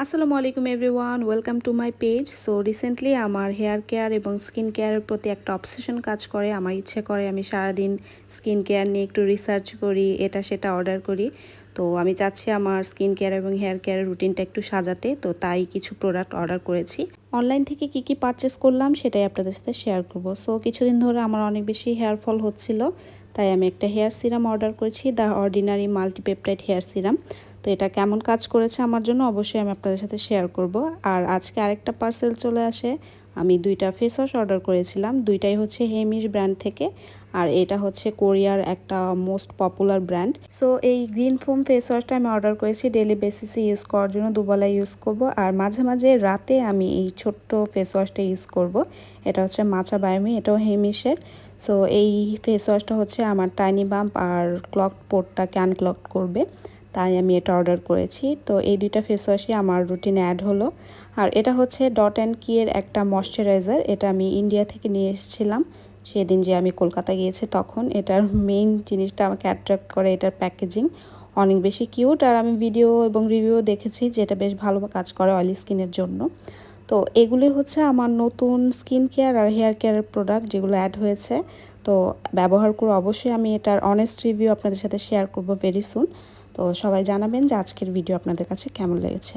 আসসালামু আলাইকুম everyone, welcome to my page. So recently আমার হেয়ার কেয়ার এবং স্কিন কেয়ারের প্রতি একটা অবসেশন কাজ করে। আমার ইচ্ছে করে আমি সারাদিন স্কিন কেয়ার নিয়ে একটু রিসার্চ করি, এটা সেটা অর্ডার করি। তো আমি চাচ্ছি আমার স্কিন কেয়ার এবং হেয়ার কেয়ারের রুটিনটা একটু সাজাতে, তো তাই কিছু প্রোডাক্ট অর্ডার করেছি। অনলাইন থেকে কি পারচেস করলাম সেটাই আপনাদের সাথে শেয়ার করব। সো কিছুদিন ধরে আমার অনেক বেশি হেয়ার ফল হচ্ছিল, তাই আমি একটা হেয়ার সিরাম অর্ডার করেছি, the ordinary multipeptide hair serum. তো এটা কেমন কাজ করেছে আমার জন্য অবশ্যই আমি আপনাদের সাথে শেয়ার করব। আর আজকে আরেকটা পার্সেল চলে আসে। আমি দুইটা ফেস ওয়াশ অর্ডার করেছিলাম, দুইটাই হচ্ছে হেমিশ ব্র্যান্ড থেকে। আর এটা হচ্ছে কোরিয়ার একটা মোস্ট পপুলার ব্র্যান্ড। সো এই গ্রিন ফোম ফেস ওয়াশটা আমি অর্ডার করেছি ডেলি বেসিসে ইউজ করার জন্য, দুবেলা ইউজ করব। আর মাঝে মাঝে রাতে আমি এই ছোট্ট ফেস ওয়াশটা ইউজ করব। এটা হচ্ছে মাচা বায়োমি, এটাও হেমিশের। সো এই ফেস ওয়াশটা হচ্ছে আমার টাইনি বাম্প আর ক্লক পোর্টটাকে আনক্লক করবে, তাই আমি এটা অর্ডার করেছি। তো এই দুইটা ফেস ওয়াশই আমার রুটিনে অ্যাড হলো। আর এটা হচ্ছে ডট অ্যান্ড কি এর একটা ময়শ্চারাইজার, এটা আমি ইন্ডিয়া থেকে নিয়ে এসেছিলাম সেদিন যে আমি কলকাতা গিয়েছি তখন। এটার মেইন জিনিসটা আমাকে অ্যাট্রাক্ট করে এটার প্যাকেজিং, অনেক বেশি কিউট। আর আমি ভিডিও এবং রিভিউ দেখেছি যে এটা বেশ ভালো কাজ করে অয়েলি স্কিনের জন্য। তো এগুলি হচ্ছে আমার নতুন স্কিন কেয়ার আর হেয়ার কেয়ারের প্রোডাক্ট যেগুলো অ্যাড হয়েছে। তো ব্যবহার করে অবশ্যই আমি এটার অনেস্ট রিভিউ আপনাদের সাথে শেয়ার করব ভেরি সুন। তো সবাই জানাবেন যে আজকের ভিডিও আপনাদের কাছে কেমন লেগেছে।